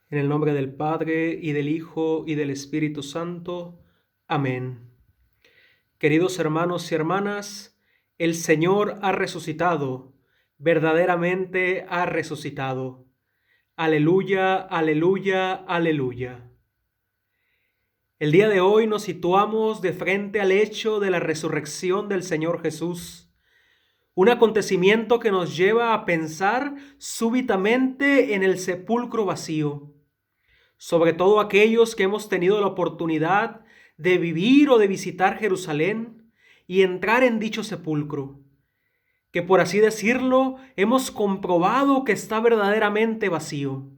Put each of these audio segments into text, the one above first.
En el nombre del Padre, y del Hijo, y del Espíritu Santo. Amén. Queridos hermanos y hermanas, el Señor ha resucitado, verdaderamente ha resucitado. Aleluya, aleluya, aleluya. El día de hoy nos situamos de frente al hecho de la resurrección del Señor Jesús, un acontecimiento que nos lleva a pensar súbitamente en el sepulcro vacío. Sobre todo aquellos que hemos tenido la oportunidad de vivir o de visitar Jerusalén y entrar en dicho sepulcro, que por así decirlo hemos comprobado que está verdaderamente vacío.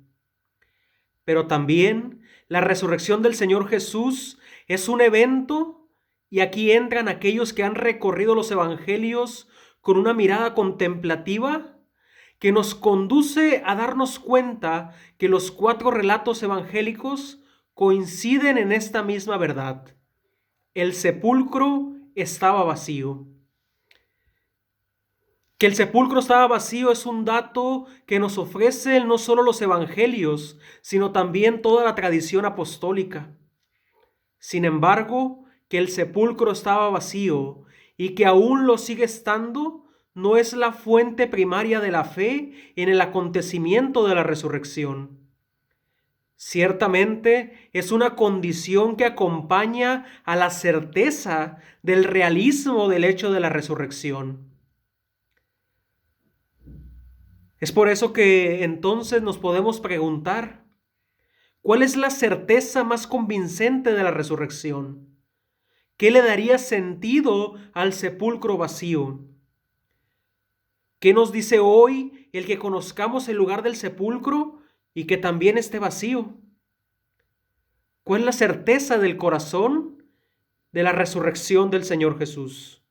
Pero también la resurrección del Señor Jesús es un evento, y aquí entran aquellos que han recorrido los evangelios con una mirada contemplativa que nos conduce a darnos cuenta que los 4 relatos evangélicos coinciden en esta misma verdad. El sepulcro estaba vacío. Que el sepulcro estaba vacío es un dato que nos ofrecen no solo los evangelios, sino también toda la tradición apostólica. Sin embargo, que el sepulcro estaba vacío y que aún lo sigue estando, no es la fuente primaria de la fe en el acontecimiento de la resurrección. Ciertamente es una condición que acompaña a la certeza del realismo del hecho de la resurrección. Es por eso que entonces nos podemos preguntar, ¿cuál es la certeza más convincente de la resurrección? ¿Qué le daría sentido al sepulcro vacío? ¿Qué nos dice hoy el que conozcamos el lugar del sepulcro y que también esté vacío? ¿Cuál es la certeza del corazón de la resurrección del Señor Jesús?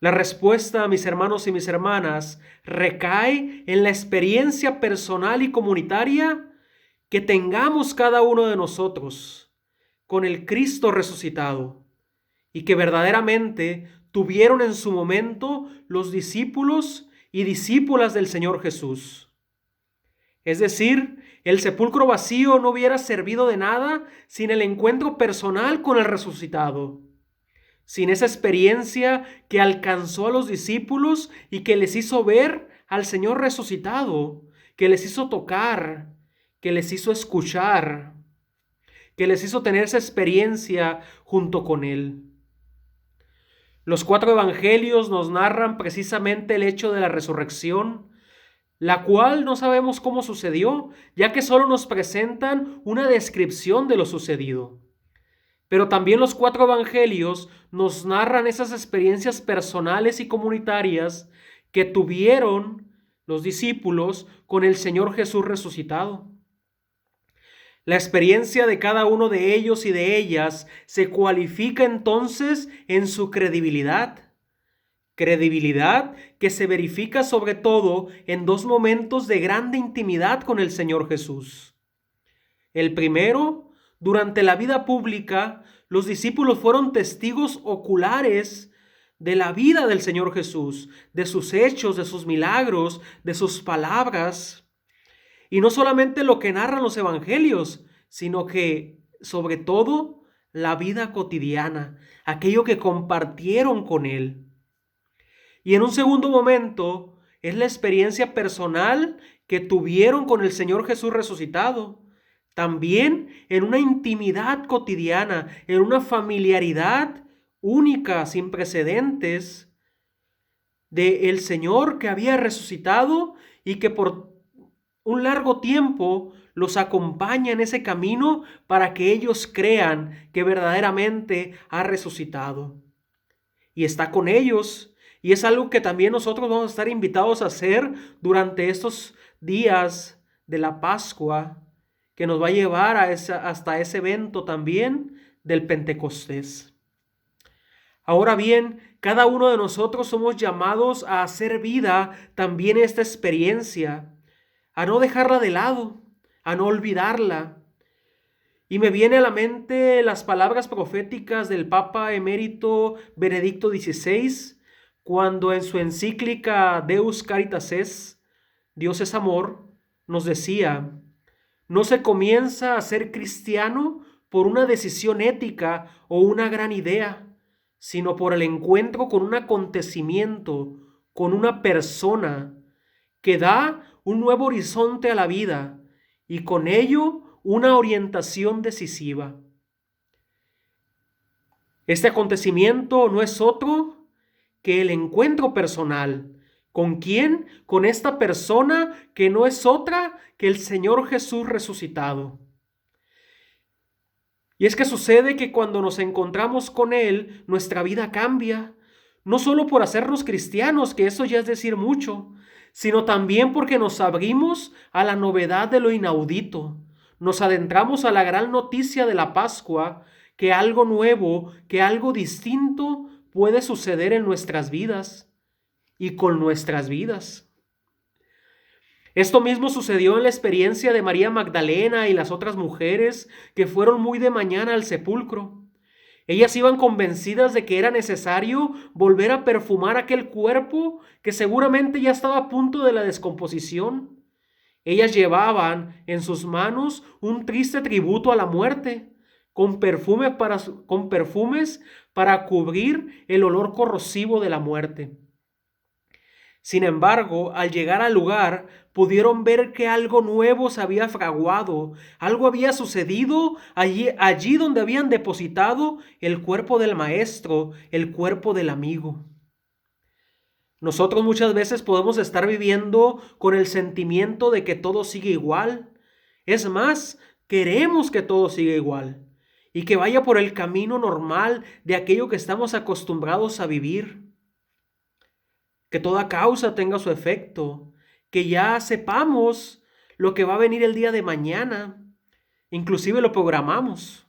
La respuesta, mis hermanos y mis hermanas, recae en la experiencia personal y comunitaria que tengamos cada uno de nosotros con el Cristo resucitado y que verdaderamente tuvieron en su momento los discípulos y discípulas del Señor Jesús. Es decir, el sepulcro vacío no hubiera servido de nada sin el encuentro personal con el resucitado, sin esa experiencia que alcanzó a los discípulos y que les hizo ver al Señor resucitado, que les hizo tocar, que les hizo escuchar, que les hizo tener esa experiencia junto con Él. Los 4 evangelios nos narran precisamente el hecho de la resurrección, la cual no sabemos cómo sucedió, ya que solo nos presentan una descripción de lo sucedido. Pero también los 4 evangelios nos narran esas experiencias personales y comunitarias que tuvieron los discípulos con el Señor Jesús resucitado. La experiencia de cada uno de ellos y de ellas se cualifica entonces en su credibilidad. Credibilidad que se verifica sobre todo en 2 momentos de grande intimidad con el Señor Jesús. El primero, durante la vida pública, los discípulos fueron testigos oculares de la vida del Señor Jesús, de sus hechos, de sus milagros, de sus palabras. Y no solamente lo que narran los evangelios, sino que, sobre todo, la vida cotidiana, aquello que compartieron con Él. Y en un segundo momento, es la experiencia personal que tuvieron con el Señor Jesús resucitado. También en una intimidad cotidiana, en una familiaridad única, sin precedentes, de el Señor que había resucitado y que por un largo tiempo los acompaña en ese camino para que ellos crean que verdaderamente ha resucitado. Y está con ellos, y es algo que también nosotros vamos a estar invitados a hacer durante estos días de la Pascua, que nos va a llevar hasta ese evento también del Pentecostés. Ahora bien, cada uno de nosotros somos llamados a hacer vida también esta experiencia, a no dejarla de lado, a no olvidarla. Y me viene a la mente las palabras proféticas del Papa emérito Benedicto XVI, cuando en su encíclica Deus Caritas Est, Dios es amor, nos decía: No se comienza a ser cristiano por una decisión ética o una gran idea, sino por el encuentro con un acontecimiento, con una persona que da un nuevo horizonte a la vida y con ello una orientación decisiva. Este acontecimiento no es otro que el encuentro personal. ¿Con quién? Con esta persona que no es otra que el Señor Jesús resucitado. Y es que sucede que cuando nos encontramos con Él, nuestra vida cambia, no solo por hacernos cristianos, que eso ya es decir mucho, sino también porque nos abrimos a la novedad de lo inaudito. Nos adentramos a la gran noticia de la Pascua, que algo nuevo, que algo distinto puede suceder en nuestras vidas y con nuestras vidas. Esto mismo sucedió en la experiencia de María Magdalena y las otras mujeres que fueron muy de mañana al sepulcro. Ellas iban convencidas de que era necesario volver a perfumar aquel cuerpo que seguramente ya estaba a punto de la descomposición. Ellas llevaban en sus manos un triste tributo a la muerte, con perfumes para cubrir el olor corrosivo de la muerte. Sin embargo, al llegar al lugar, pudieron ver que algo nuevo se había fraguado, algo había sucedido allí donde habían depositado el cuerpo del maestro, el cuerpo del amigo. Nosotros muchas veces podemos estar viviendo con el sentimiento de que todo sigue igual. Es más, queremos que todo siga igual y que vaya por el camino normal de aquello que estamos acostumbrados a vivir. Que toda causa tenga su efecto, que ya sepamos lo que va a venir el día de mañana, inclusive lo programamos.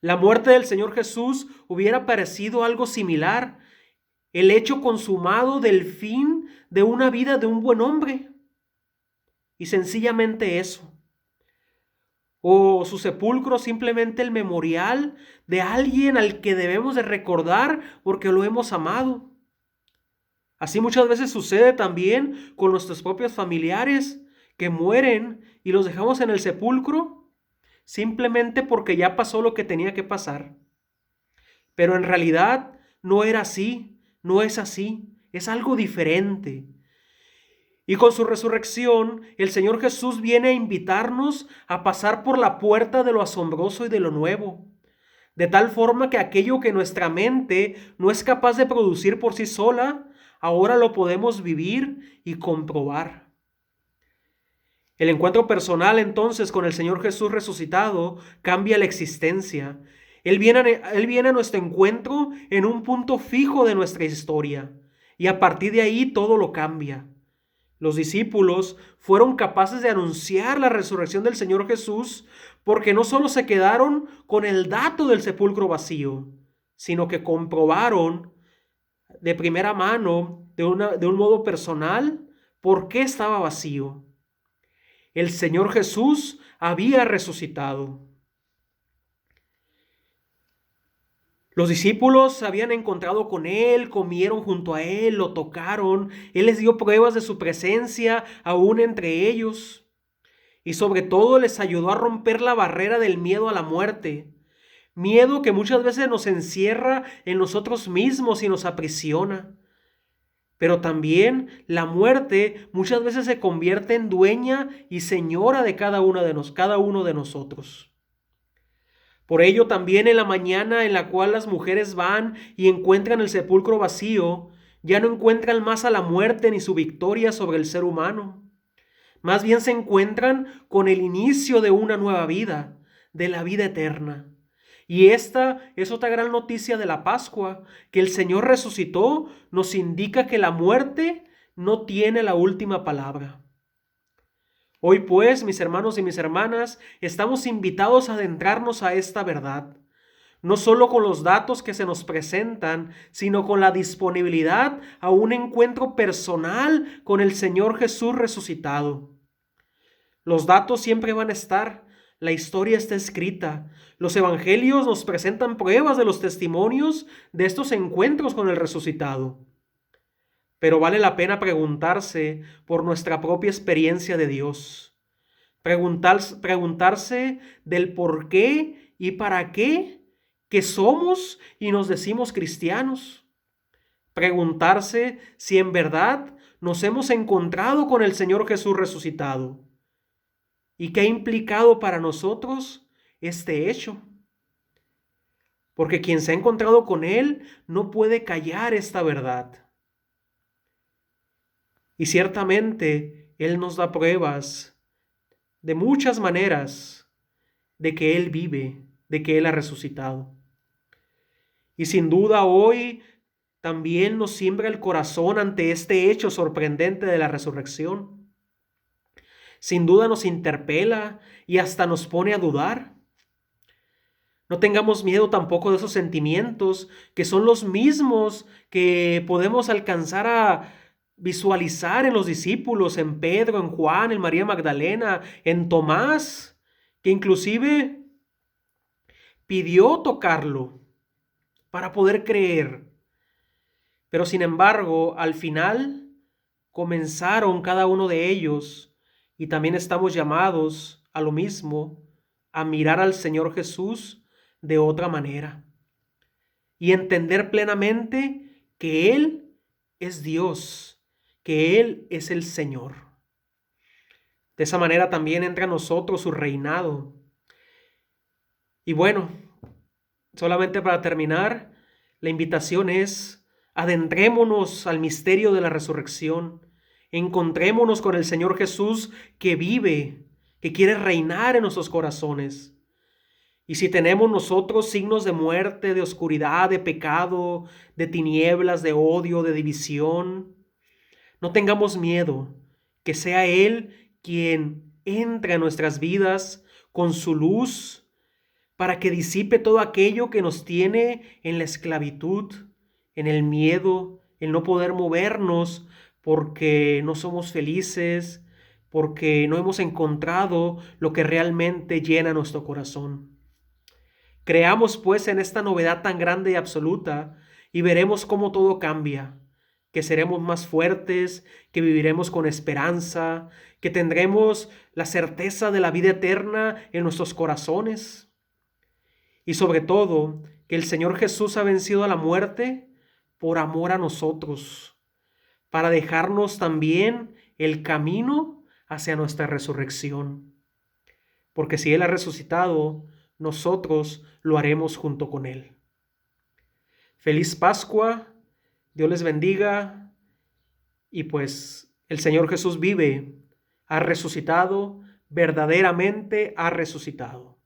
La muerte del Señor Jesús hubiera parecido algo similar, el hecho consumado del fin de una vida de un buen hombre, y sencillamente eso. O su sepulcro simplemente el memorial de alguien al que debemos de recordar porque lo hemos amado. Así muchas veces sucede también con nuestros propios familiares que mueren y los dejamos en el sepulcro simplemente porque ya pasó lo que tenía que pasar. Pero en realidad no era así, no es así, es algo diferente. Y con su resurrección, el Señor Jesús viene a invitarnos a pasar por la puerta de lo asombroso y de lo nuevo. De tal forma que aquello que nuestra mente no es capaz de producir por sí sola, ahora lo podemos vivir y comprobar. El encuentro personal entonces con el Señor Jesús resucitado cambia la existencia. Él viene a nuestro encuentro en un punto fijo de nuestra historia y a partir de ahí todo lo cambia. Los discípulos fueron capaces de anunciar la resurrección del Señor Jesús porque no solo se quedaron con el dato del sepulcro vacío, sino que comprobaron de primera mano, de un modo personal, por qué estaba vacío. El Señor Jesús había resucitado. Los discípulos se habían encontrado con Él, comieron junto a Él, lo tocaron. Él les dio pruebas de su presencia aún entre ellos. Y sobre todo les ayudó a romper la barrera del miedo a la muerte. Miedo que muchas veces nos encierra en nosotros mismos y nos aprisiona. Pero también la muerte muchas veces se convierte en dueña y señora de cada uno de nosotros. Por ello también en la mañana en la cual las mujeres van y encuentran el sepulcro vacío, ya no encuentran más a la muerte ni su victoria sobre el ser humano. Más bien se encuentran con el inicio de una nueva vida, de la vida eterna. Y esta es otra gran noticia de la Pascua, que el Señor resucitó, nos indica que la muerte no tiene la última palabra. Hoy pues, mis hermanos y mis hermanas, estamos invitados a adentrarnos a esta verdad, no solo con los datos que se nos presentan, sino con la disponibilidad a un encuentro personal con el Señor Jesús resucitado. Los datos siempre van a estar, la historia está escrita, los evangelios nos presentan pruebas de los testimonios de estos encuentros con el resucitado. Pero vale la pena preguntarse por nuestra propia experiencia de Dios. Preguntarse del por qué y para qué que somos y nos decimos cristianos. Preguntarse si en verdad nos hemos encontrado con el Señor Jesús resucitado y qué ha implicado para nosotros este hecho. Porque quien se ha encontrado con Él no puede callar esta verdad. Y ciertamente Él nos da pruebas de muchas maneras de que Él vive, de que Él ha resucitado. Y sin duda hoy también nos siembra el corazón ante este hecho sorprendente de la resurrección. Sin duda nos interpela y hasta nos pone a dudar. No tengamos miedo tampoco de esos sentimientos que son los mismos que podemos alcanzar a visualizar en los discípulos, en Pedro, en Juan, en María Magdalena, en Tomás, que inclusive pidió tocarlo para poder creer. Pero sin embargo, al final comenzaron cada uno de ellos, y también estamos llamados a lo mismo, a mirar al Señor Jesús de otra manera y entender plenamente que Él es Dios, que Él es el Señor. De esa manera también entra en nosotros su reinado. Y bueno, solamente para terminar, la invitación es: adentrémonos al misterio de la resurrección. Encontrémonos con el Señor Jesús que vive, que quiere reinar en nuestros corazones. Y si tenemos nosotros signos de muerte, de oscuridad, de pecado, de tinieblas, de odio, de división, no tengamos miedo, que sea Él quien entre en nuestras vidas con su luz para que disipe todo aquello que nos tiene en la esclavitud, en el miedo, en no poder movernos porque no somos felices, porque no hemos encontrado lo que realmente llena nuestro corazón. Creamos pues en esta novedad tan grande y absoluta y veremos cómo todo cambia, que seremos más fuertes, que viviremos con esperanza, que tendremos la certeza de la vida eterna en nuestros corazones. Y sobre todo, que el Señor Jesús ha vencido a la muerte por amor a nosotros, para dejarnos también el camino hacia nuestra resurrección. Porque si Él ha resucitado, nosotros lo haremos junto con Él. Feliz Pascua, Dios les bendiga, y pues el Señor Jesús vive, ha resucitado, verdaderamente ha resucitado.